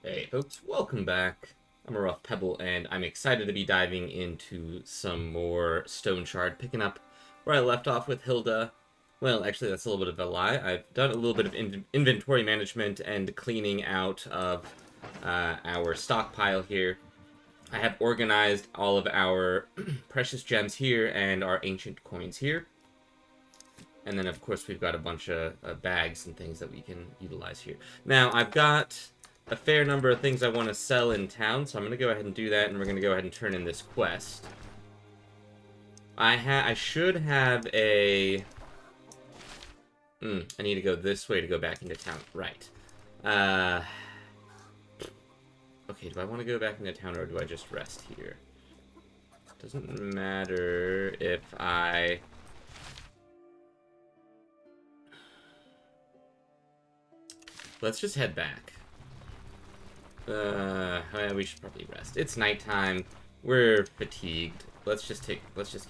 Hey folks, welcome back. I'm a Rough Pebble, and I'm excited to be diving into some more Stoneshard, picking up where I left off with Hilda. Well, actually, that's a little bit of a lie. I've done a little bit of inventory management and cleaning out of our stockpile here. I have organized all of our precious gems here and our ancient coins here. And then, of course, we've got a bunch of bags and things that we can utilize here. Now, I've got a fair number of things I want to sell in town, so I'm going to go ahead and do that, and we're going to go ahead and turn in this quest. I should have a... I need to go this way to go back into town. Right. Okay, do I want to go back into town, or do I just rest here? Doesn't matter if I... Let's just head back. We should probably rest. It's nighttime. We're fatigued. Let's just get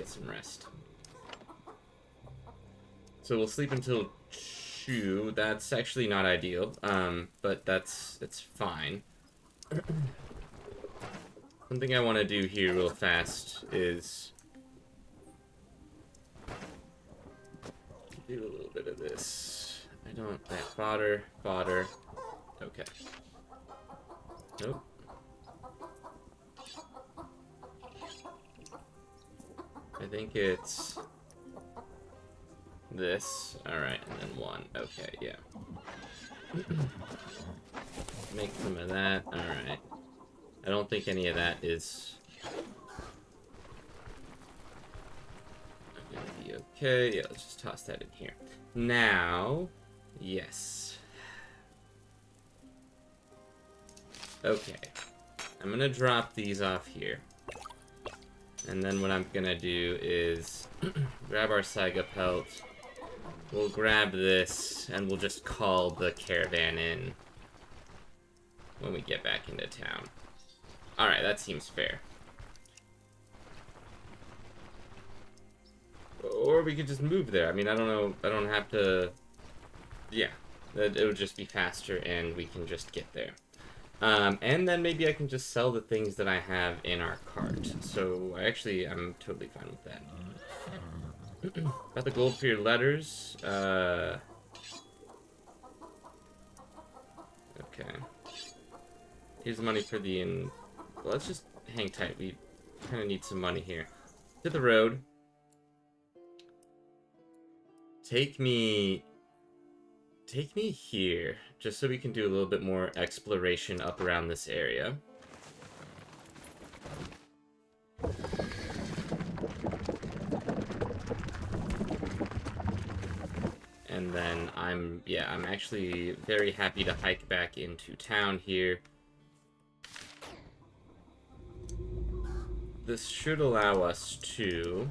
some rest. So we'll sleep until 2. That's actually not ideal. But it's fine. Something I want to do here real fast is do a little bit of this. That fodder. Okay. Nope. I think it's this. Alright, and then 1. Okay, yeah. Make some of that. Alright. I don't think any of that is gonna be okay. Yeah, let's just toss that in here. Now, yes. Okay. I'm gonna drop these off here. And then what I'm gonna do is grab our Saiga pelt. We'll grab this, and we'll just call the caravan in when we get back into town. Alright, that seems fair. Or we could just move there. I mean, I don't know. I don't have to... Yeah. It would just be faster, and we can just get there. And then maybe I can just sell the things that I have in our cart. So, I'm totally fine with that. Got the gold for your letters. Okay. Here's the money for the... Well, let's just hang tight. We kind of need some money here. To the road. Take me here, just so we can do a little bit more exploration up around this area. And then I'm actually very happy to hike back into town here. This should allow us to,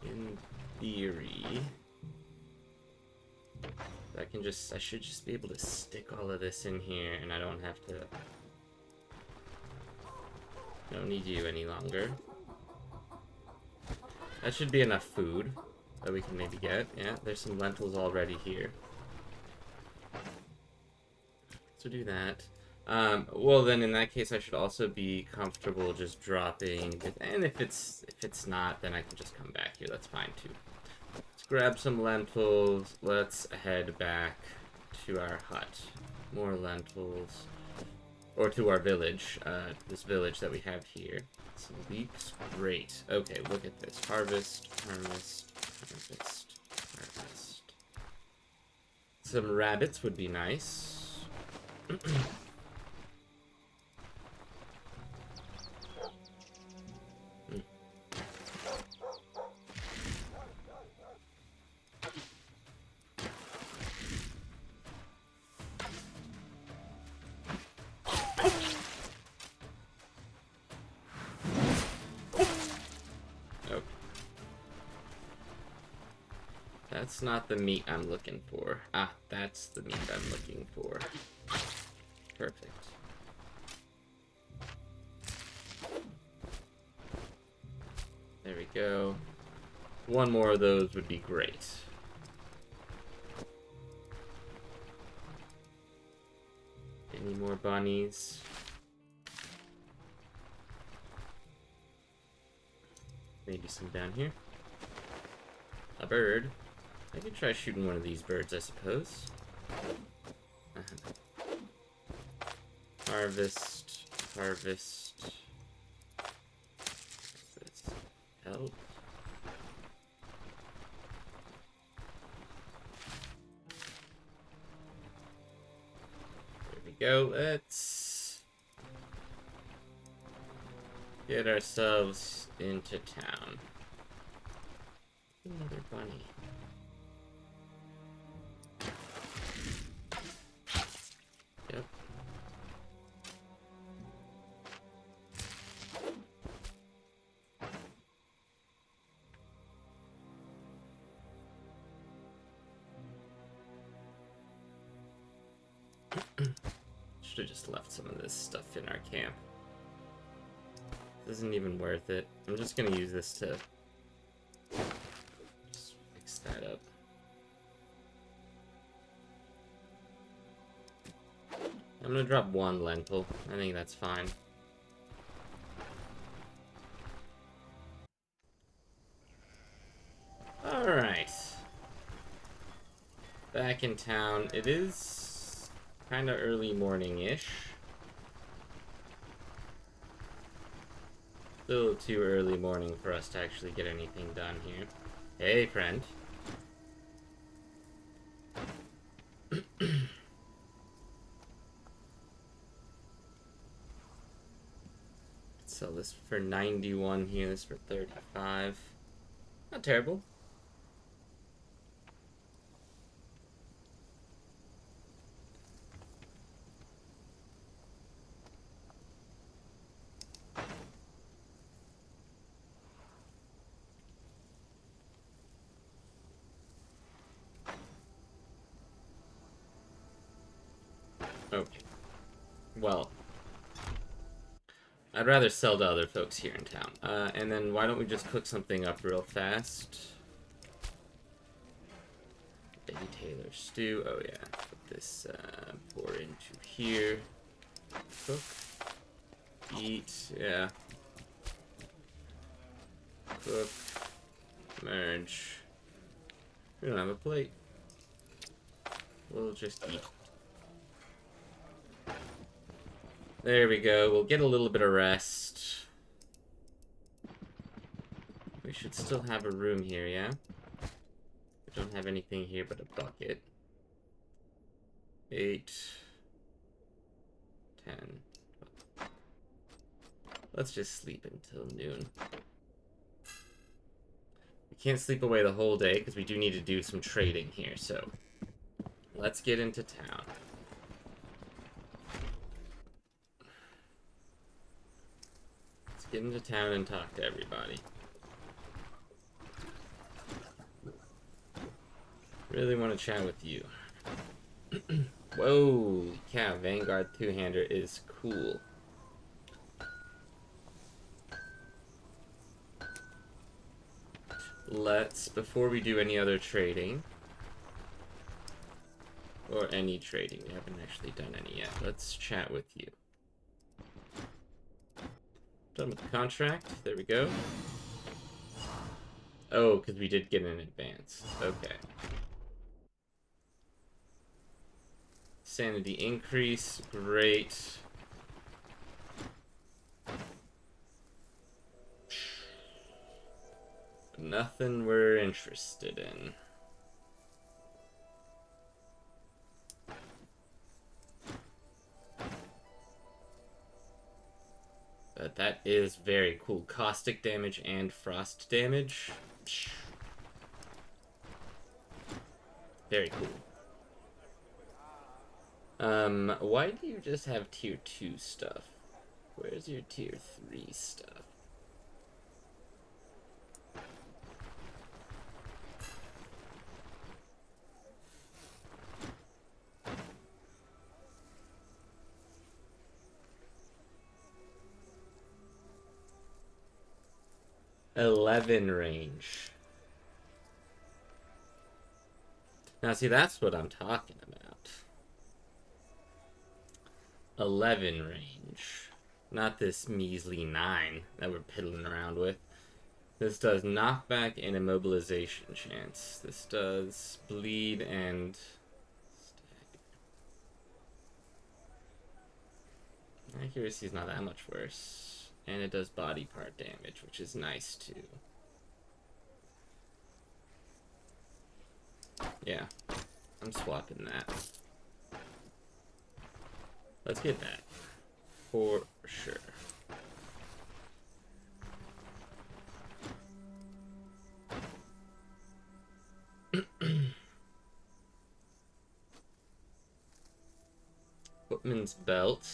in theory... I should just be able to stick all of this in here, and I don't have to... Don't need you any longer. That should be enough food that we can maybe get. Yeah, there's some lentils already here. So do that. Well then in that case I should also be comfortable just dropping, and if it's not, then I can just come back here. That's fine too. Let's grab some lentils. Let's head back to our hut. More lentils. Or to our village. This village that we have here. Some leeks. Great. Okay, look at this. Harvest. Some rabbits would be nice. That's not the meat I'm looking for. Ah, that's the meat I'm looking for. Perfect. There we go. One more of those would be great. Any more More bunnies. Maybe some down here. A bird. I could try shooting one of these birds, I suppose. Harvest. Harvest. This help. There we go. Let's get ourselves into town. Another bunny. Yep. Should have just left some of this stuff in our camp. Isn't even worth it. I'm just gonna use this to just fix that up. I'm gonna drop one lentil. I think that's fine. Alright. Back in town. It is kind of early morning-ish. A little too early morning for us to actually get anything done here. Hey, friend. Sell this for 91 here, this for 35. Not terrible. Okay. Well, I'd rather sell to other folks here in town. And then why don't we just cook something up real fast? Eddie Taylor stew. Oh yeah. Put this, pour into here. Cook. Eat. Yeah. Cook. Merge. We don't have a plate. We'll just eat. There we go. We'll get a little bit of rest. We should still have a room here, yeah? We don't have anything here but a bucket. 8, 10. Let's just sleep until noon. We can't sleep away the whole day because we do need to do some trading here, so let's get into town. Get into town and talk to everybody. Really want to chat with you. Whoa, cow, Vanguard two-hander is cool. Let's, before we do any other trading, or any trading, we haven't actually done any yet, let's chat with you. Done with the contract. There we go. Oh, because we did get an advance. Okay. Sanity increase. Great. Nothing we're interested in. But that is very cool. Caustic damage and frost damage. Very cool. Why do you just have tier 2 stuff? Where's your tier 3 stuff? .11 range. Now see, that's what I'm talking about. 11 range. Not this measly 9 that we're piddling around with. This does knockback and immobilization chance. This does bleed and accuracy is not that much worse. And it does body part damage, which is nice too. Yeah, I'm swapping that. Let's get that. For sure. Footman's belt.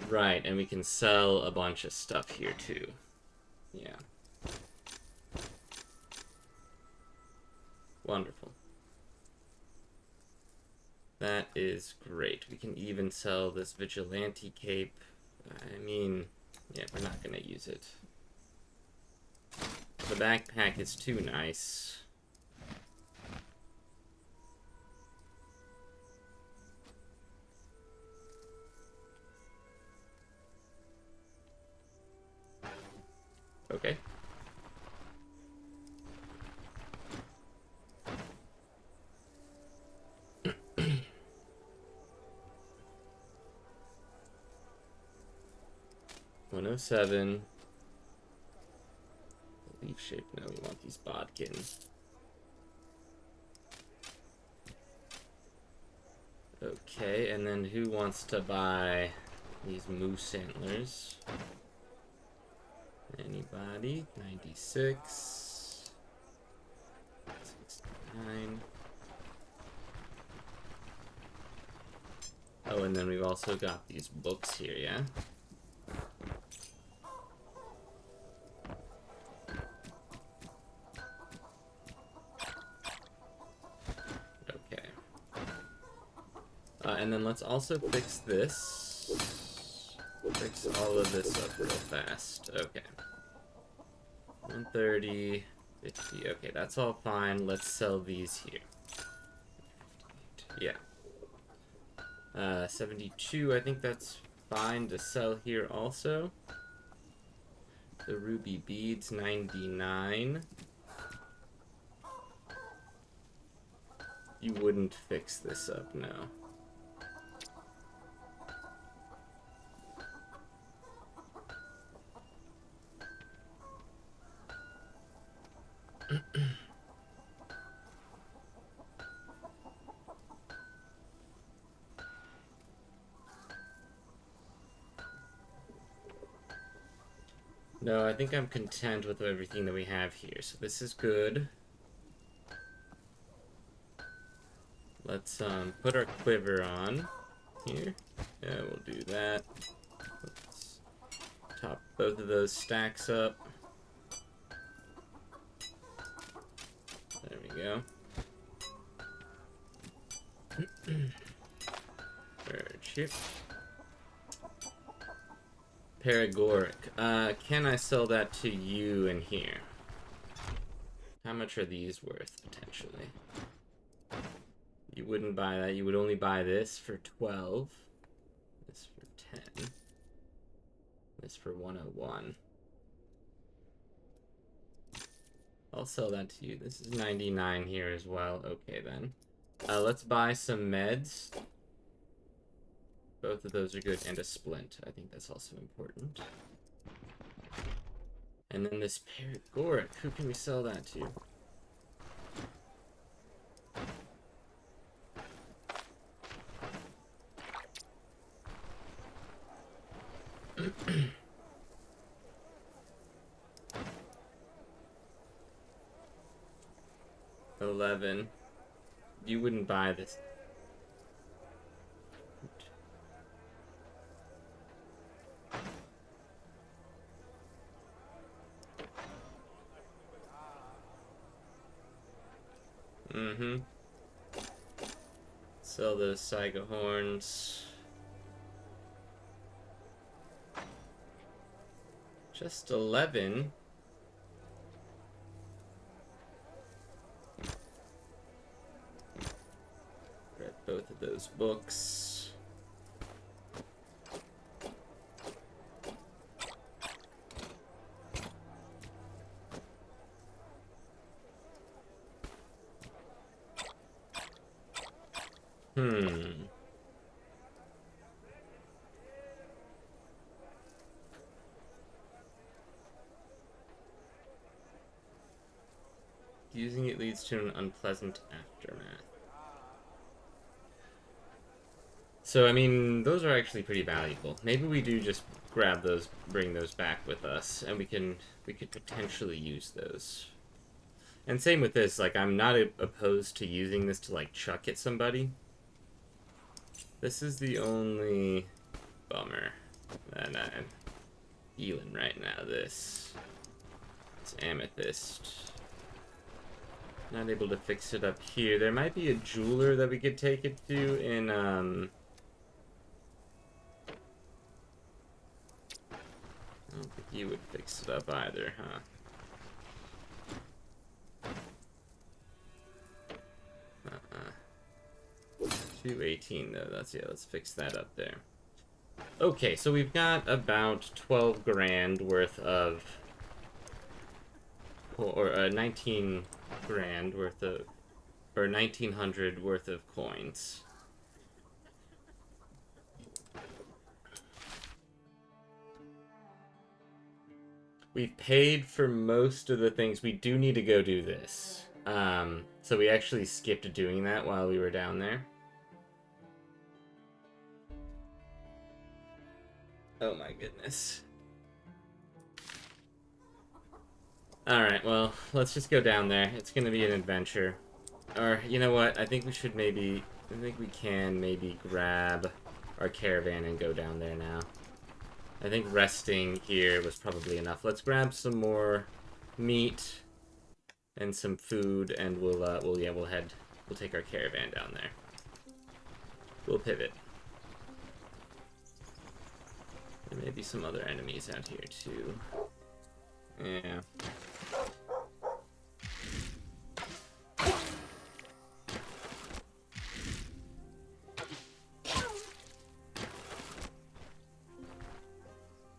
Right, and we can sell a bunch of stuff here too. Yeah. Wonderful. That is great. We can even sell this vigilante cape. I mean, yeah, we're not gonna use it. The backpack is too nice. Okay. $107. Leaf shape. No, we want these bodkins. Okay, and then who wants to buy these moose antlers? Anybody? 96. 69. Oh, and then we've also got these books here, yeah? Okay. And then let's also fix this. Fix all of this up real fast. Okay. 130, 50. Okay, that's all fine. Let's sell these here. Yeah. 72, I think that's fine to sell here also. The ruby beads, 99. You wouldn't fix this up, no. No, I think I'm content with everything that we have here, so this is good. Let's put our quiver on here. Yeah, we'll do that. Let's top both of those stacks up. There we go. Chip. Paragoric. Can I sell that to you in here? How much are these worth, potentially? You wouldn't buy that. You would only buy this for 12. This for 10. This for 101. I'll sell that to you. This is 99 here as well. Okay, then. Let's buy some meds. Both of those are good, and a splint. I think that's also important. And then this Paragoric, who can we sell that to? $11. You wouldn't buy this. Sell those Saiga horns. Just 11. Red both of those books. Using it leads to an unpleasant aftermath. So, I mean, those are actually pretty valuable. Maybe we do just grab those, bring those back with us, and we could potentially use those. And same with this, like, I'm not opposed to using this to, like, chuck at somebody. This is the only bummer that I'm feeling right now, this. It's amethyst. Not able to fix it up here. There might be a jeweler that we could take it to in, I don't think he would fix it up either, huh? 218 though, let's fix that up there. Okay, so we've got about 12 grand worth of, or 19 grand worth of, or 1900 worth of coins. We've paid for most of the things. We do need to go do this. So we actually skipped doing that while we were down there. Oh my goodness. Alright, well, let's just go down there. It's gonna be an adventure. Or, you know what? I think we should maybe... I think we can maybe grab our caravan and go down there now. I think resting here was probably enough. Let's grab some more meat and some food, and we'll take our caravan down there. We'll pivot. There may be some other enemies out here, too. Yeah.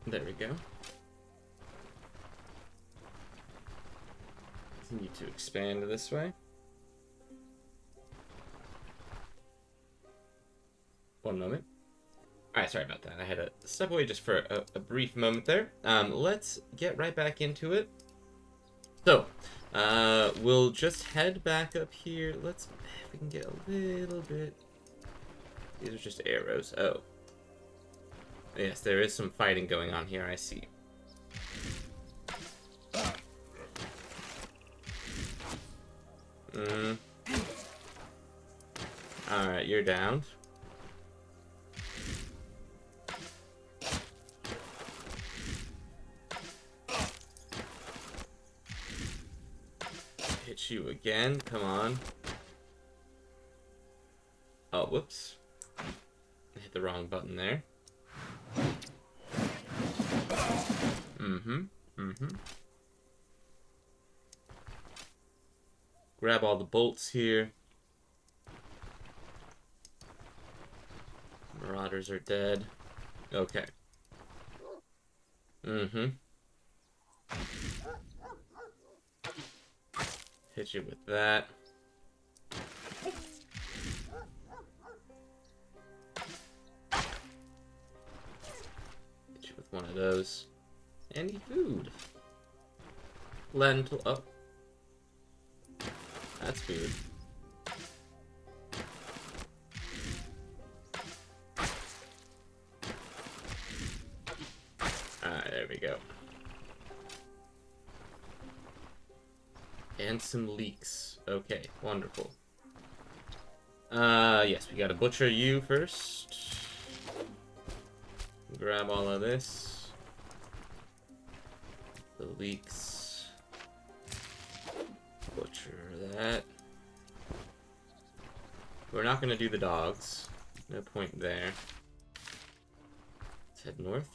There we go. Continue to expand this way. One moment. Alright, sorry about that. I had to step away just for a brief moment there. Let's get right back into it. So, we'll just head back up here. Let's, if we can get a little bit... These are just arrows. Oh. Yes, there is some fighting going on here, I see. Alright, you're down. Hit you again, come on. Oh, whoops. I hit the wrong button there. Grab all the bolts here. Marauders are dead. Okay. Hit you with that. Hit you with one of those. Any food? Lentil. Oh. That's food. Alright, there we go. And some leeks. Okay, wonderful. Yes, we gotta butcher you first. Grab all of this. The leeks. Butcher that. We're not gonna do the dogs. No point there. Let's head north.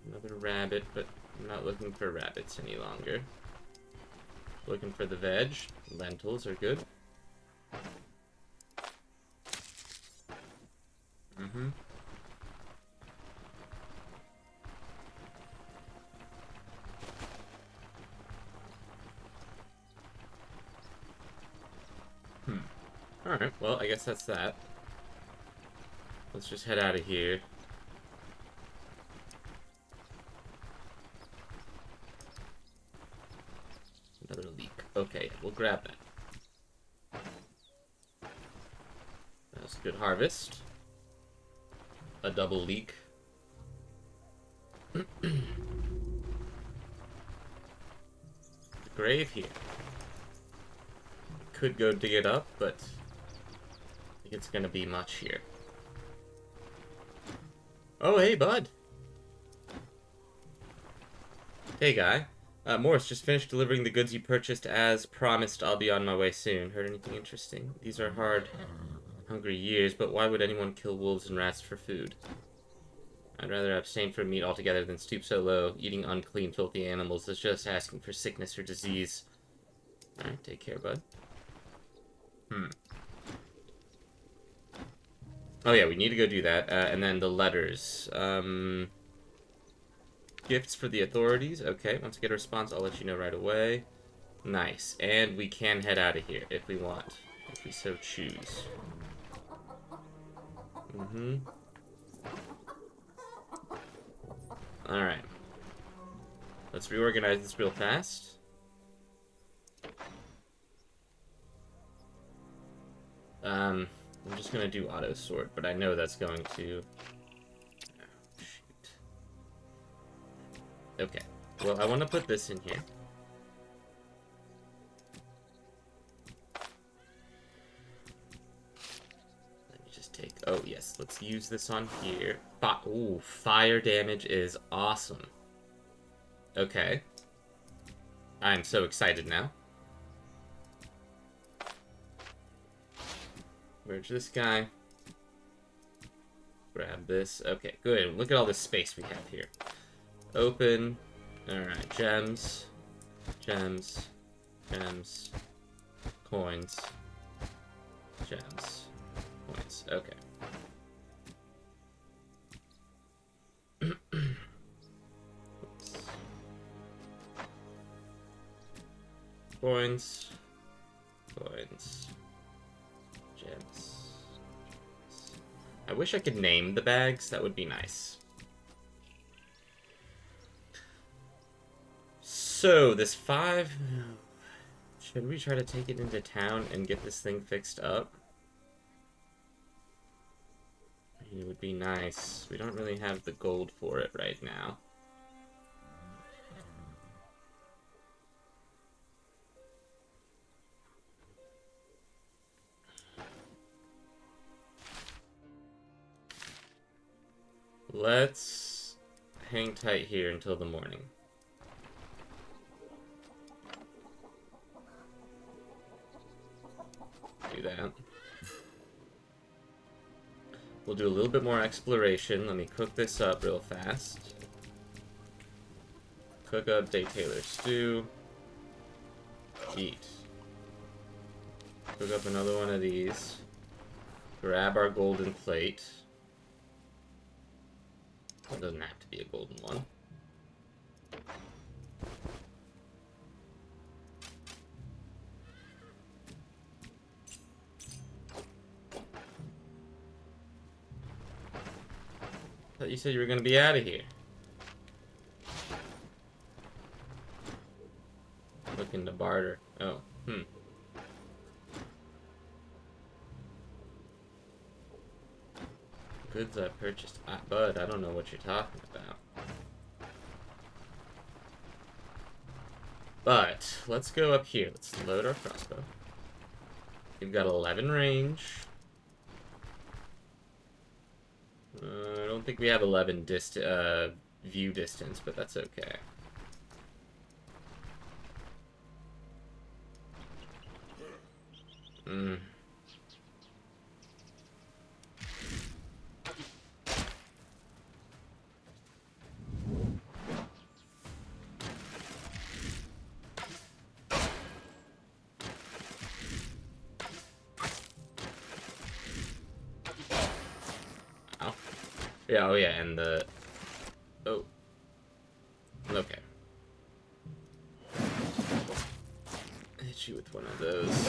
Another rabbit, but I'm not looking for rabbits any longer. Looking for the veg. Lentils are good. Mm-hmm. Alright, well, I guess that's that. Let's just head out of here. Another leek. Okay, we'll grab that. That was a good harvest. A double leek. The grave here. Could go dig it up, but I think it's gonna be much here. Oh, hey, bud. Hey, guy. Morris, just finished delivering the goods you purchased as promised. I'll be on my way soon. Heard anything interesting? These are hard, hungry years, but why would anyone kill wolves and rats for food? I'd rather abstain from meat altogether than stoop so low. Eating unclean, filthy animals is just asking for sickness or disease. Alright, take care, bud. Oh yeah, we need to go do that. And then the letters. Gifts for the authorities. Okay, once I get a response, I'll let you know right away. Nice. And we can head out of here if we want. If we so choose. Alright. Let's reorganize this real fast. I'm just gonna do auto sort, but I know that's going to... Oh, shoot. Okay. Well, I want to put this in here. Let me just take... Oh, yes. Let's use this on here. Ooh, fire damage is awesome. Okay. I'm so excited now. Merge this guy. Grab this. Okay, good. Look at all this space we have here. Open. Alright, gems. Gems. Gems. Coins. Gems. Coins. Okay. Coins. Coins. Gems. I wish I could name the bags. That would be nice. So, this 5... Should we try to take it into town and get this thing fixed up? It would be nice. We don't really have the gold for it right now. Let's hang tight here until the morning. Do that. We'll do a little bit more exploration. Let me cook this up real fast. Cook up Day Taylor stew. Eat. Cook up another one of these. Grab our golden plate. It doesn't have to be a golden one. I thought you said you were going to be out of here. Looking to barter. Oh, Goods I purchased. Bud, I don't know what you're talking about. But, let's go up here. Let's load our crossbow. We've got 11 range. I don't think we have 11 view distance, but that's okay. Yeah, oh yeah, and the... Oh. Okay. Hit you with one of those.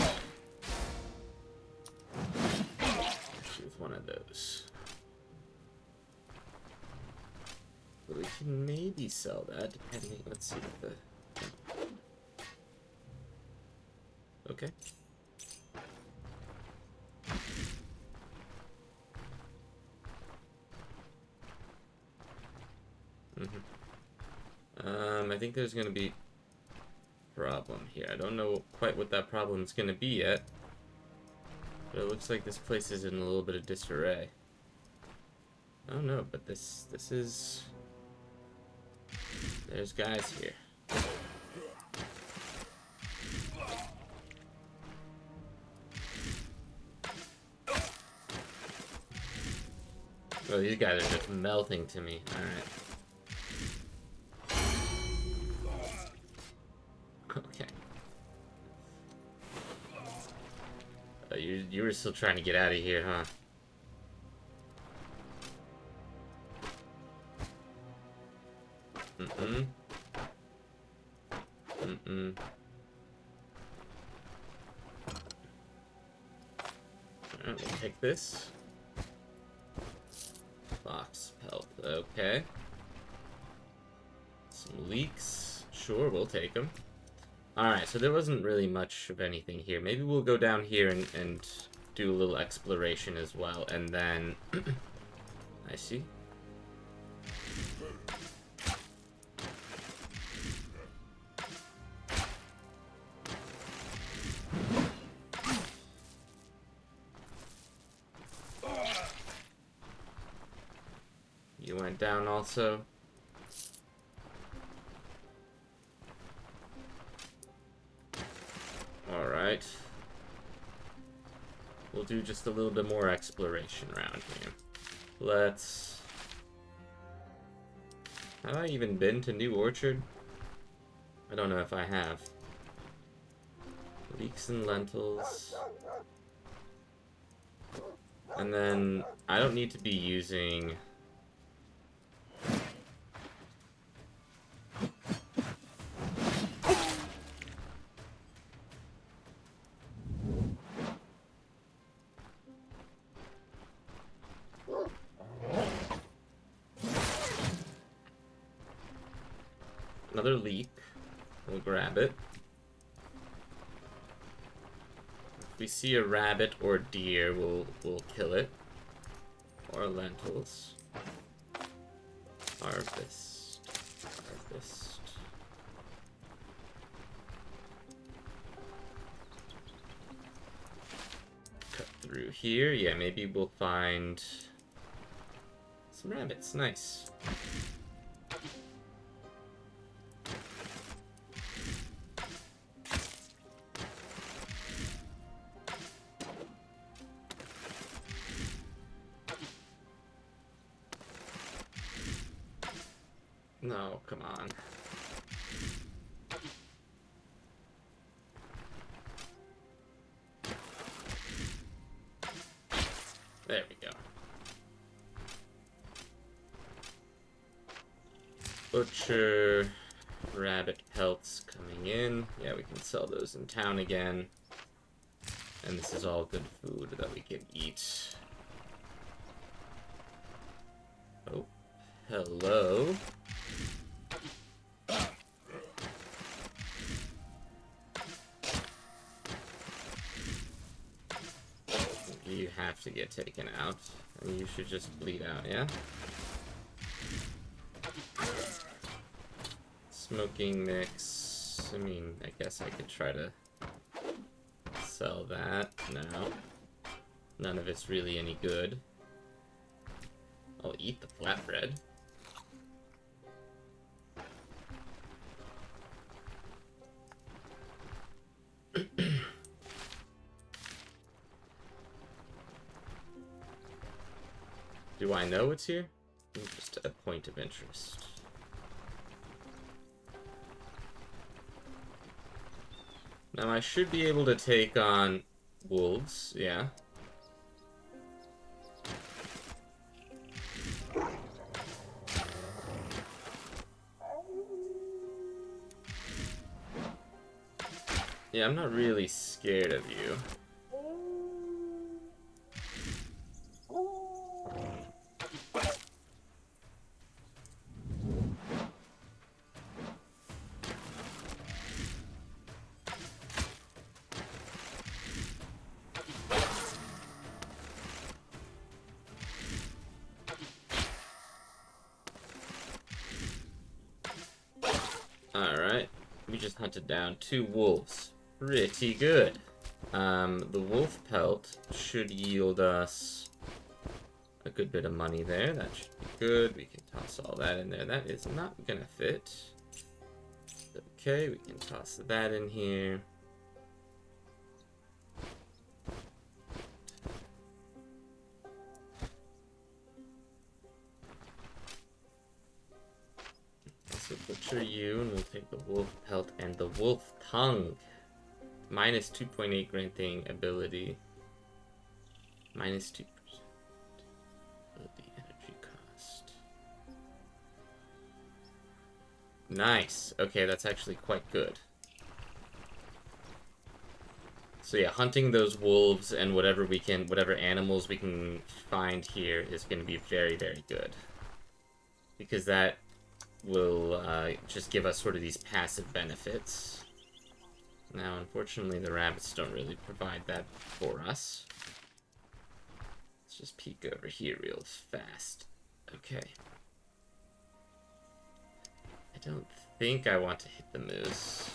Hit you with one of those. But we can maybe sell that, depending... Let's see what the... Okay. I think there's gonna be a problem here. I don't know quite what that problem's gonna be yet. But it looks like this place is in a little bit of disarray. I don't know, but this is... There's guys here. Oh, these guys are just melting to me. Alright. Okay. You were still trying to get out of here, huh? Alright, we'll take this. Box pelt, okay. Some leaks. Sure, we'll take them. Alright, so there wasn't really much of anything here. Maybe we'll go down here and do a little exploration as well, and then... I see. You went down also. Alright. We'll do just a little bit more exploration around here. Let's... Have I even been to New Orchard? I don't know if I have. Leeks and lentils. And then, I don't need to be using... Another leek. We'll grab it. If we see a rabbit or deer, we'll kill it. Or lentils. Harvest. Harvest. Cut through here. Yeah, maybe we'll find some rabbits. Nice. No, come on. There we go. Butcher, rabbit pelts coming in. Yeah, we can sell those in town again. And this is all good food that we can eat. Oh, hello. You have to get taken out, and you should just bleed out, yeah? Smoking mix. I mean, I guess I could try to sell that. No. None of it's really any good. I'll eat the flatbread. Do I know what's here? Just a point of interest. Now I should be able to take on wolves, yeah. Yeah, I'm not really scared of you. Alright, we just hunted down 2 wolves. Pretty good. The wolf pelt should yield us a good bit of money there. That should be good. We can toss all that in there. That is not gonna fit. Okay, we can toss that in here. So butcher you, and we'll take the wolf pelt and the wolf tongue. Minus 2.8 granting ability. Minus 2% of the energy cost. Nice. Okay, that's actually quite good. So yeah, hunting those wolves and whatever animals we can find here is going to be very, very good. Because that will just give us sort of these passive benefits. Now, unfortunately, the rabbits don't really provide that for us. Let's just peek over here real fast. Okay. I don't think I want to hit the moose.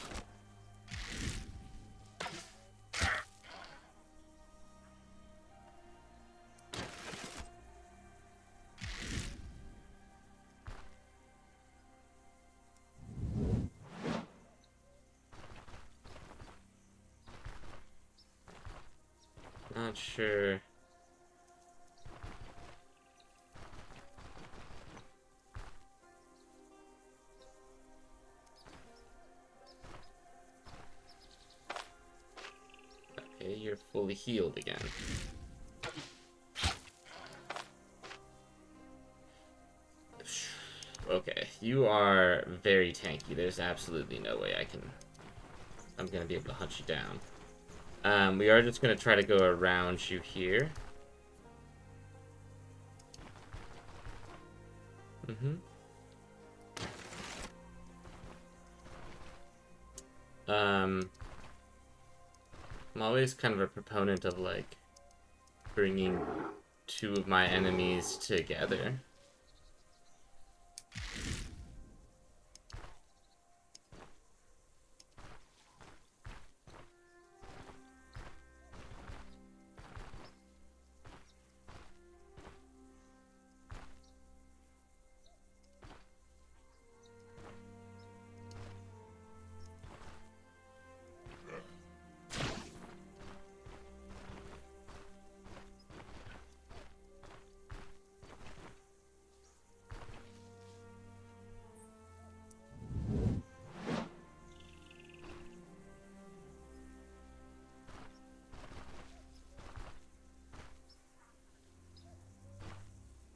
Not sure. Okay, you're fully healed again. Okay, you are very tanky. There's absolutely no way I'm gonna be able to hunt you down. We are just gonna try to go around you here. I'm always kind of a proponent of, like, bringing 2 of my enemies together.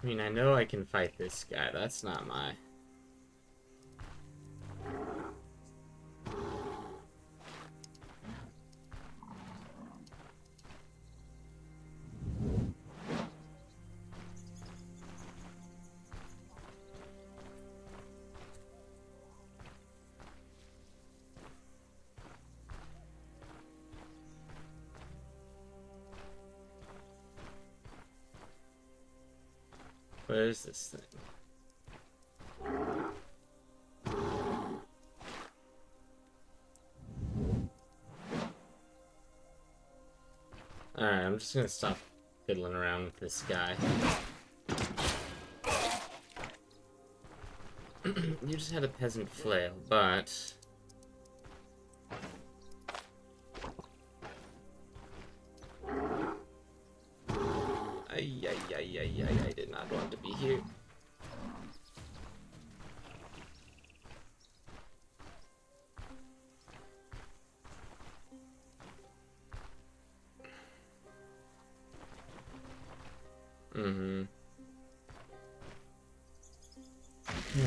I mean, I know I can fight this guy. That's not my... Where is this thing? Alright, I'm just gonna stop fiddling around with this guy. You just had a peasant flail, but... I did not want to be here.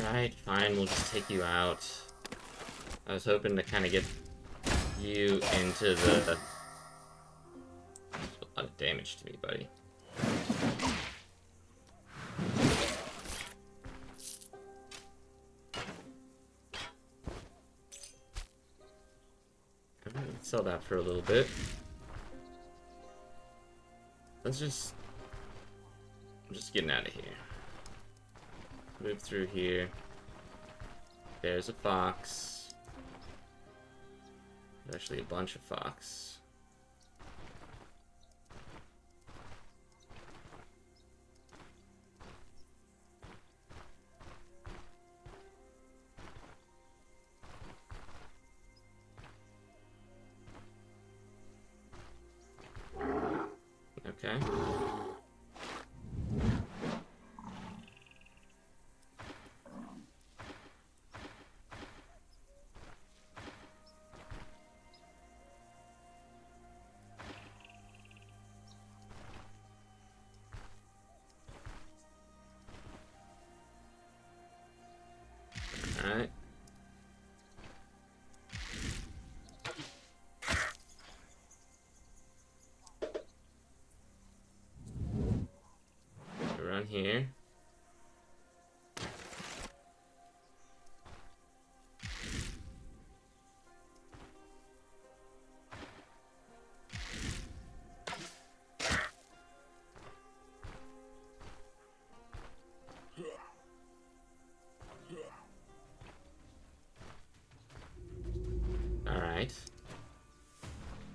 Alright, fine, we'll just take you out. I was hoping to kind of get you into the... That's a lot of damage to me, buddy. Let's sell that for a little bit. Let's just... I'm just getting out of here. Move through here. There's a fox. There's actually a bunch of fox. Okay. Alright. Run here. Alright.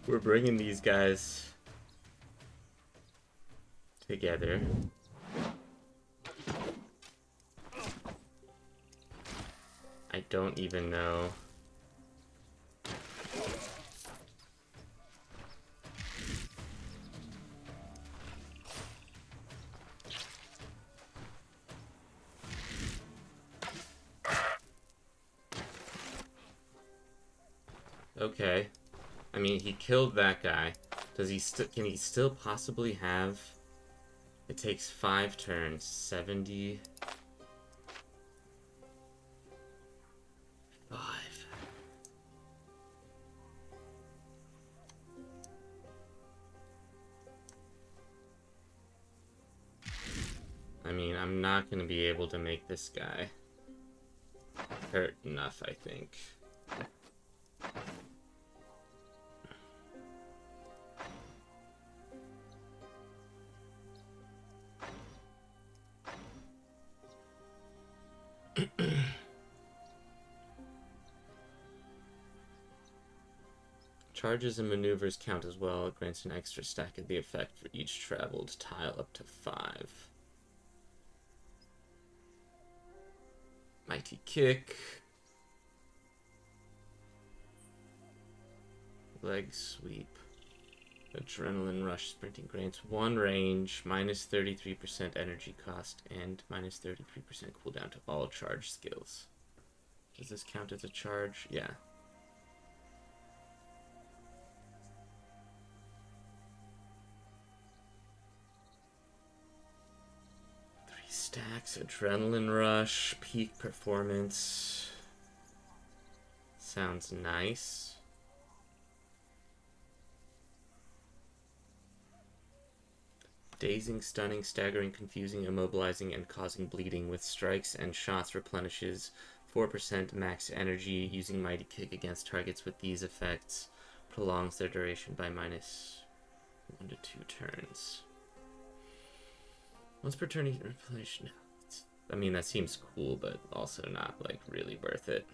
We're bringing these guys together. I don't even know. Okay. I mean, he killed that guy. Does he can he still possibly have... It takes 5 turns. 70... 5. I mean, I'm not gonna be able to make this guy hurt enough, I think. Charges and maneuvers count as well. It grants an extra stack of the effect for each traveled tile up to 5. Mighty Kick. Leg Sweep. Adrenaline Rush. Sprinting grants 1 range, minus 33% energy cost, and minus 33% cooldown to all charge skills. Does this count as a charge? Yeah. Stacks, Adrenaline Rush, Peak Performance. Sounds nice. Dazing, stunning, staggering, confusing, immobilizing, and causing bleeding with strikes and shots replenishes 4% max energy. Using Mighty Kick against targets with these effects prolongs their duration by minus 1 to 2 turns. Once per turn, you can replenish. I mean, that seems cool, but also not, like, really worth it.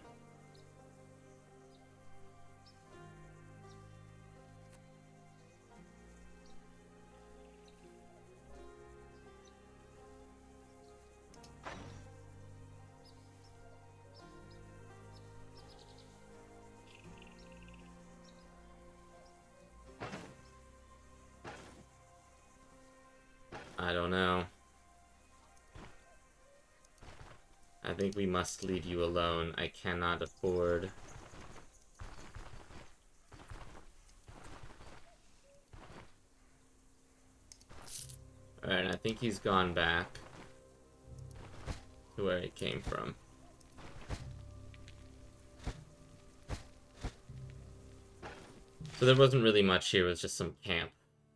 I don't know. I think we must leave you alone. I cannot afford... Alright, I think he's gone back to where he came from. So there wasn't really much here, it was just some camp.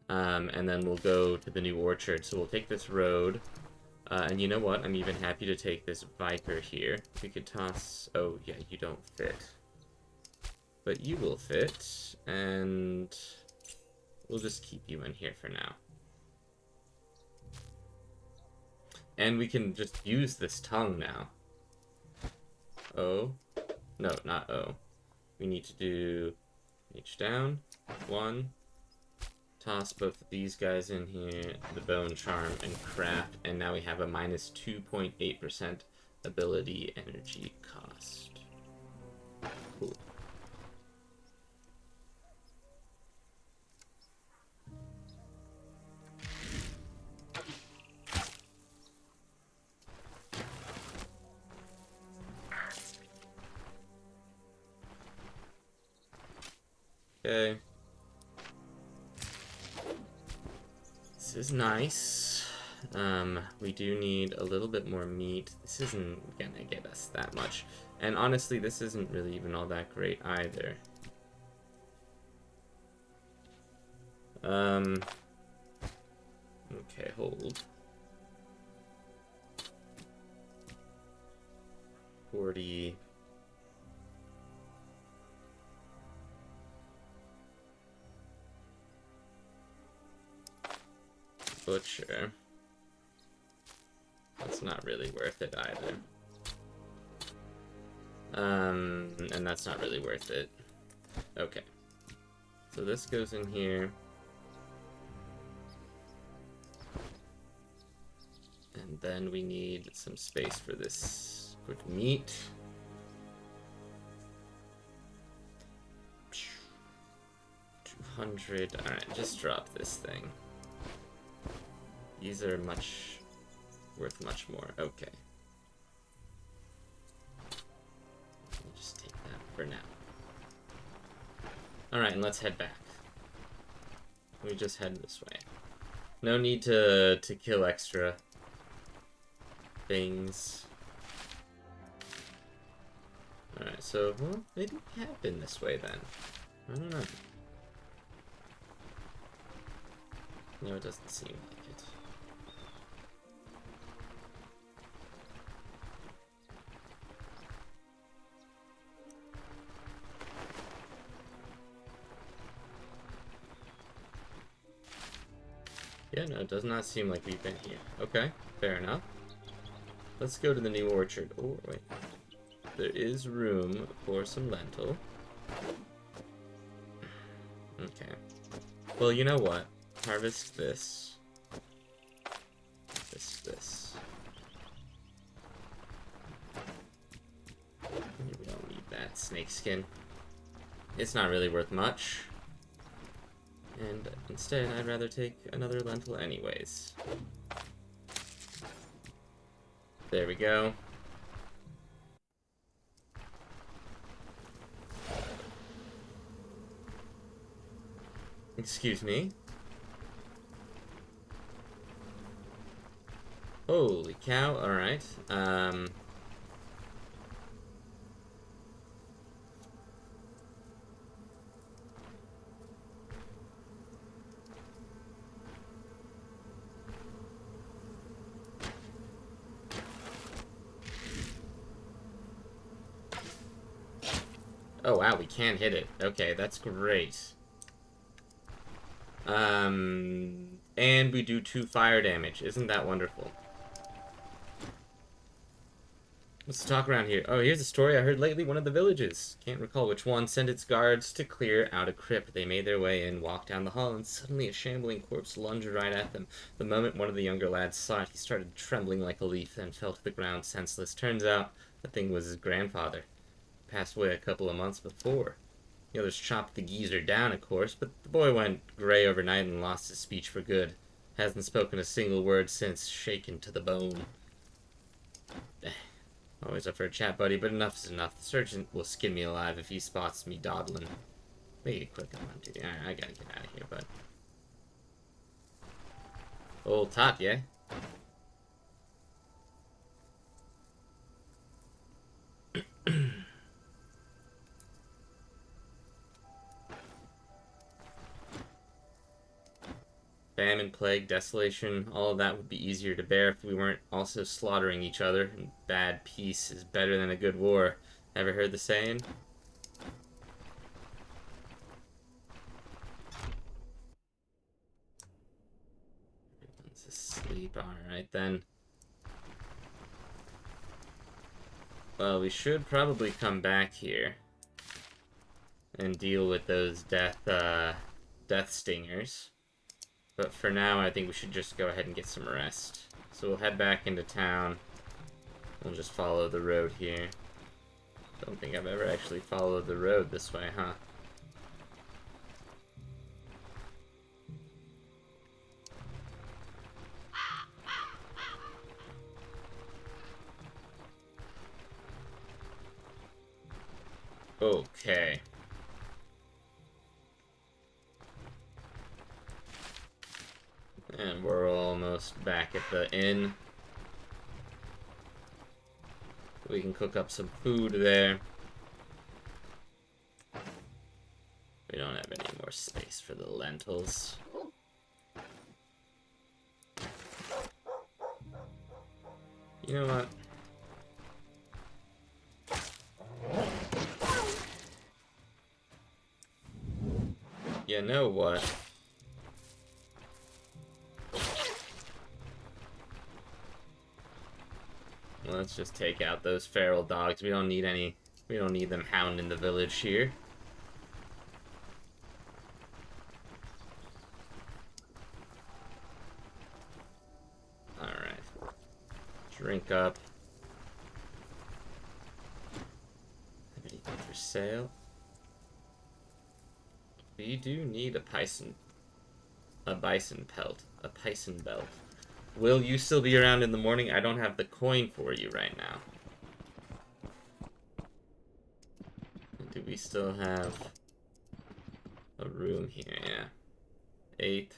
And then we'll go to the new orchard. So we'll take this road. And you know what? I'm even happy to take this Viper here. We could toss... Oh, yeah, you don't fit. But you will fit. And we'll just keep you in here for now. And we can just use this tongue now. O. No, not O. We need to do H down. 1. Toss both of these guys in here, the Bone Charm, and Craft, and now we have a minus 2.8% ability energy cost. Cool. Okay. This is nice. We do need a little bit more meat. This isn't gonna get us that much. And honestly, this isn't really even all that great either. Okay, hold. 40. Butcher. That's not really worth it either. And that's not really worth it. Okay. So this goes in here. And then we need some space for this quick meat. $200. Alright, just drop this thing. These are worth much more. Okay. I'll just take that for now. Alright, and let's head back. We just head this way. No need to kill extra things. Alright, so, well, maybe we have been this way then. I don't know. No, it doesn't seem like it. Yeah, no, it does not seem like we've been here. Okay, fair enough. Let's go to the new orchard. Oh, wait. There is room for some lentil. Okay. Well, you know what? Harvest this. This. We don't need that snake skin. It's not really worth much. And instead, I'd rather take another lentil anyways. There we go. Excuse me. Holy cow, alright. Oh wow, we can hit it. Okay, that's great. And we do 2 fire damage. Isn't that wonderful? Let's talk around here. Oh, here's a story I heard lately. One of the villages, can't recall which one, sent its guards to clear out a crypt. They made their way in, walked down the hall, and suddenly a shambling corpse lunged right at them. The moment one of the younger lads saw it, he started trembling like a leaf, then fell to the ground senseless. Turns out, the thing was his grandfather. Passed away a couple of months before. The others chopped the geezer down, of course, but the boy went gray overnight and lost his speech for good. Hasn't spoken a single word since, shaken to the bone. Always up for a chat, buddy, but enough is enough. The sergeant will skin me alive if he spots me dawdling. Make it quick, I'm on duty. Alright, I gotta get out of here, bud. Old top, yeah? famine, plague, desolation, all of that would be easier to bear if we weren't also slaughtering each other. And bad peace is better than a good war. Ever heard the saying? Everyone's asleep. Alright then. Well, we should probably come back here and deal with those death stingers. But for now, I think we should just go ahead and get some rest. So we'll head back into town. We'll just follow the road here. Don't think I've ever actually followed the road this way, huh? Okay. And we're almost back at the inn. We can cook up some food there. We don't have any more space for the lentils. You know what? You know what? Let's just take out those feral dogs. We don't need them hounding the village here. Alright. Drink up. Have anything for sale? We do need a bison belt. Will you still be around in the morning? I don't have the coin for you right now. Do we still have a room here? Yeah. 8,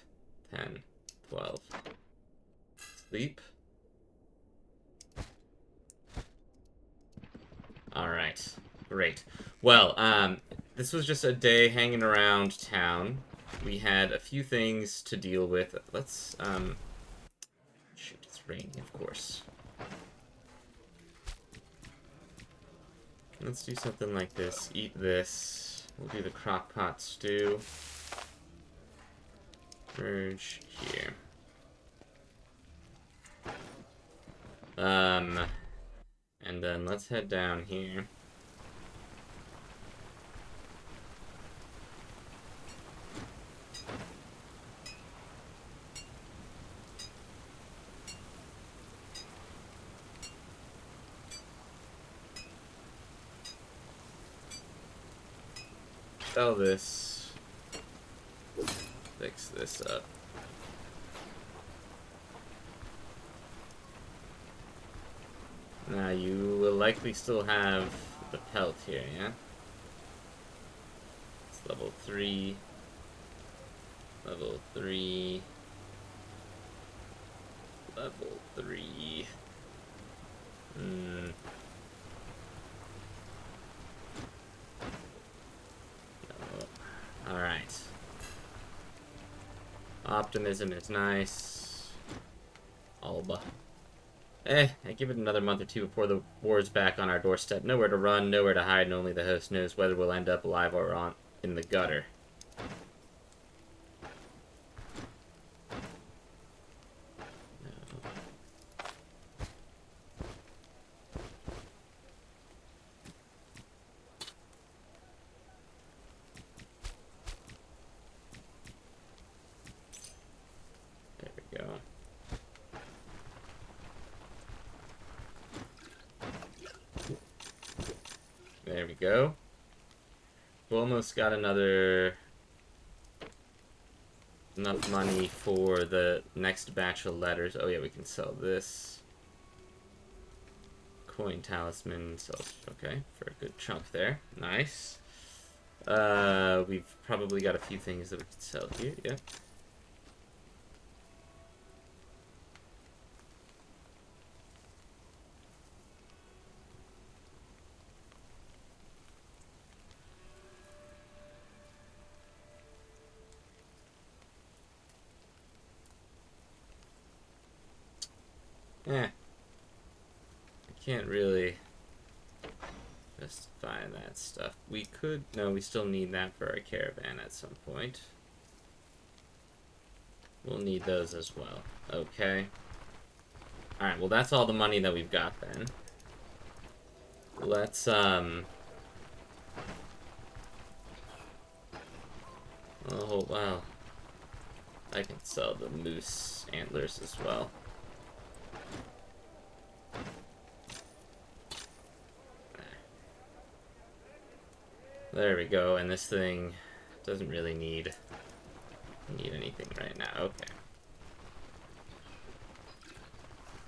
10, 12. Sleep. Alright. Great. Well, this was just a day hanging around town. We had a few things to deal with. Let's, shoot, it's raining, of course. Let's do something like this. Eat this. We'll do the crock pot stew. Merge here. And then let's head down here. Sell this. Fix this up. Now you will likely still have the pelt here, yeah? It's level 3. Level 3. Level 3. No. Alright. Optimism is nice. Alba. I give it another month or two before the war's back on our doorstep. Nowhere to run, nowhere to hide, and only the host knows whether we'll end up alive or in the gutter. There we go. We almost got enough money for the next batch of letters. Oh yeah, we can sell this. Coin talisman sells, okay, for a good chunk there. Nice. We've probably got a few things that we can sell here, yeah. I can't really justify that stuff. We could... No, we still need that for our caravan at some point. We'll need those as well. Okay. Alright, well that's all the money that we've got then. Let's, oh, wow. I can sell the moose antlers as well. There we go, and this thing doesn't really need anything right now. Okay.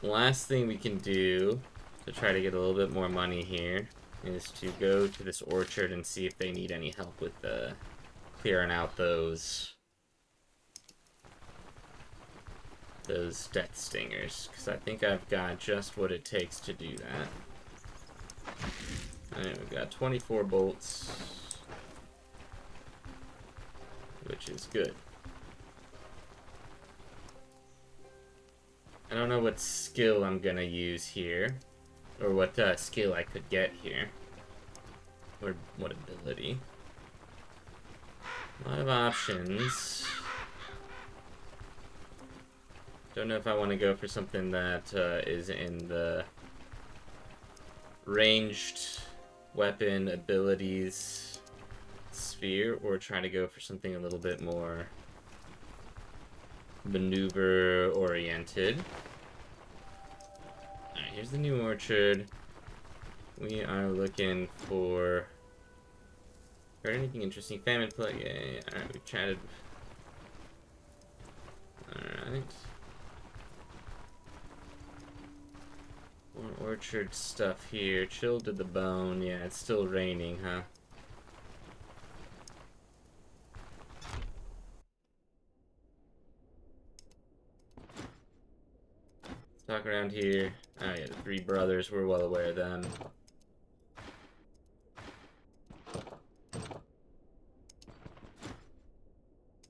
Last thing we can do to try to get a little bit more money here is to go to this orchard and see if they need any help with clearing out those death stingers, because I think I've got just what it takes to do that. Alright, we've got 24 bolts, which is good. I don't know what skill I'm gonna use here, or what skill I could get here, or what ability. A lot of options. Don't know if I want to go for something that is in the ranged weapon abilities sphere, or try to go for something a little bit more maneuver oriented. Alright, here's the new orchard. We are looking for... Heard anything interesting? Famine plague. Yay. Alright, we chatted. Alright. More orchard stuff here. Chilled to the bone. Yeah, it's still raining, huh? Talk around here. Oh yeah, the three brothers, we're well aware of them.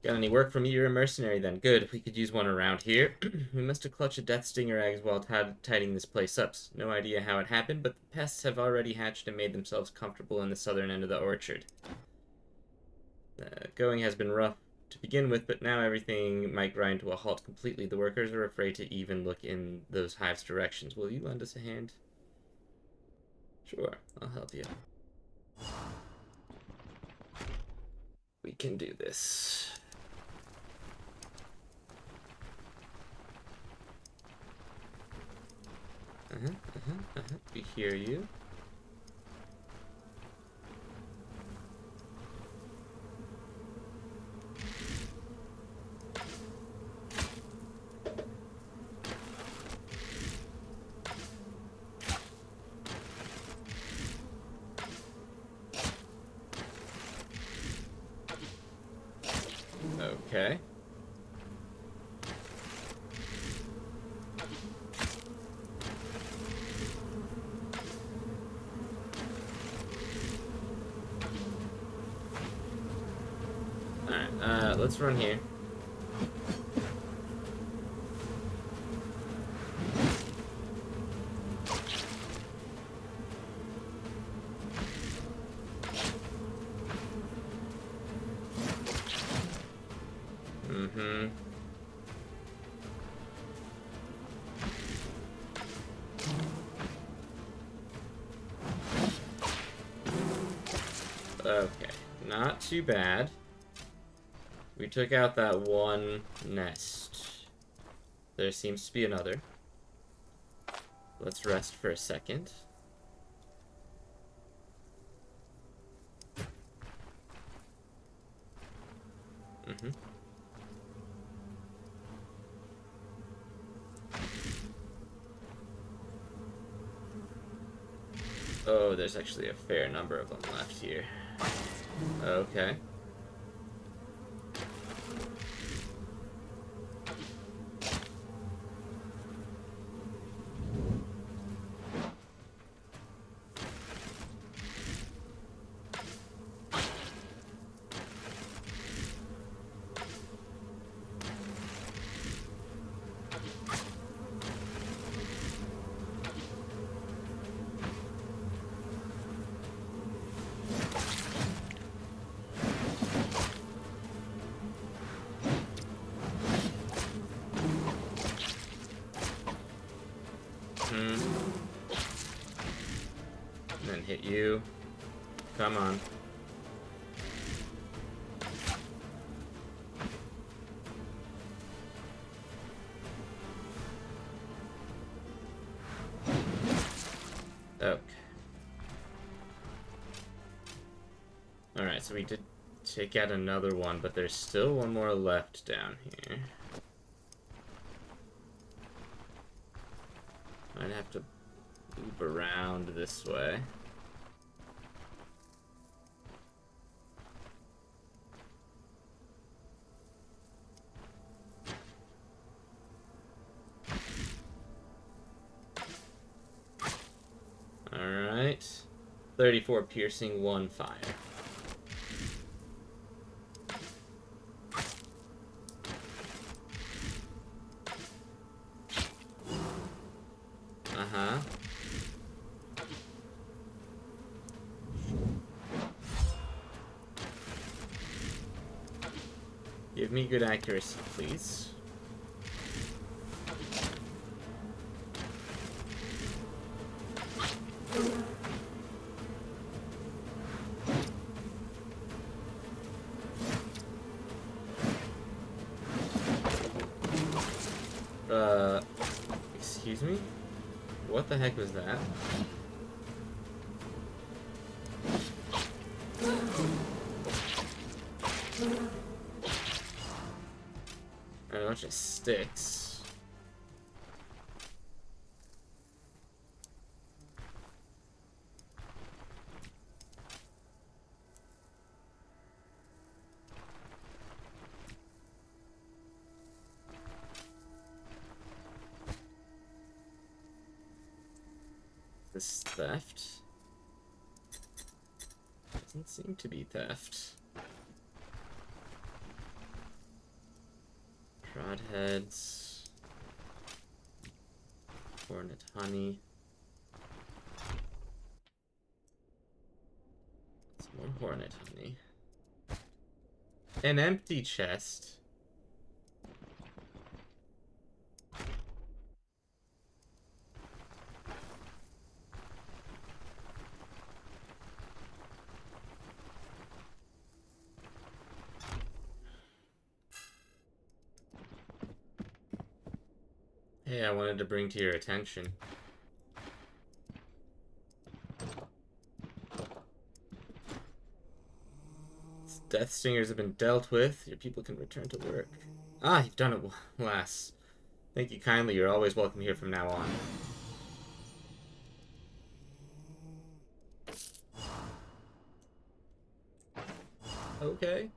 Got any work for me? You're a mercenary then. Good, we could use one around here. We must have clutched a death stinger eggs while tidying this place up. No idea how it happened, but the pests have already hatched and made themselves comfortable in the southern end of the orchard. Going has been rough to begin with, but now everything might grind to a halt completely. The workers are afraid to even look in those hives' directions. Will you lend us a hand? Sure, I'll help you. We can do this. We hear you. Okay. Alright, let's run here. Okay, not too bad. We took out that one nest. There seems to be another. Let's rest for a second. Oh, there's actually a fair number of them left here. Okay. you. Come on. Okay. Alright, so we did take out another one, but there's still one more left down here. I'd have to loop around this way. Alright. 34 piercing, 1 fire. Uh-huh. Give me good accuracy, please. Excuse me? What the heck was that? A bunch of sticks. This theft? Doesn't seem to be theft. Prod heads. Hornet honey. Some more hornet honey. An empty chest. Hey, I wanted to bring to your attention. Death stingers have been dealt with. Your people can return to work. Ah, you've done it, lass. Thank you kindly. You're always welcome here from now on. Okay.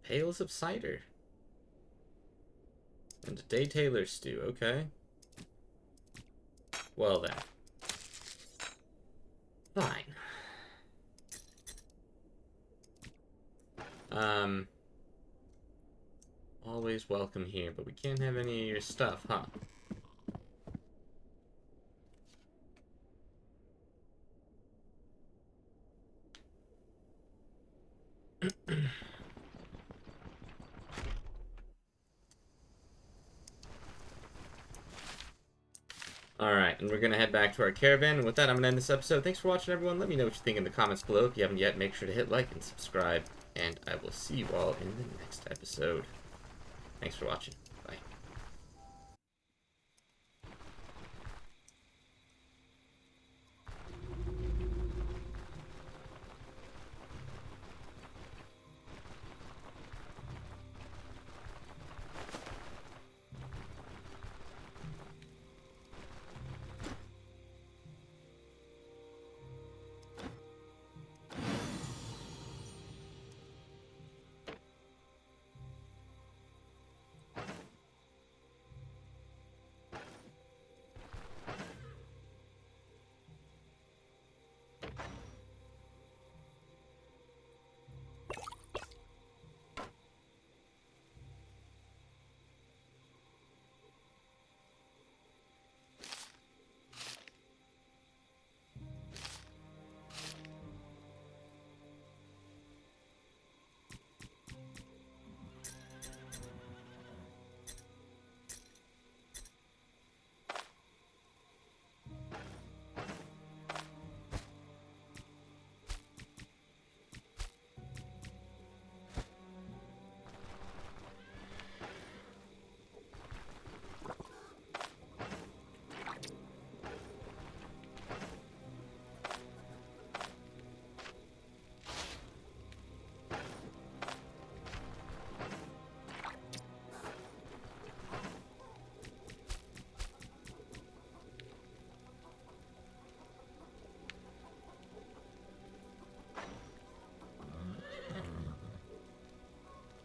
Pails of cider. And a day tailor stew, okay. Well then. Fine. Always welcome here, but we can't have any of your stuff, huh? Alright, and we're going to head back to our caravan. And with that, I'm going to end this episode. Thanks for watching, everyone. Let me know what you think in the comments below. If you haven't yet, make sure to hit like and subscribe. And I will see you all in the next episode. Thanks for watching.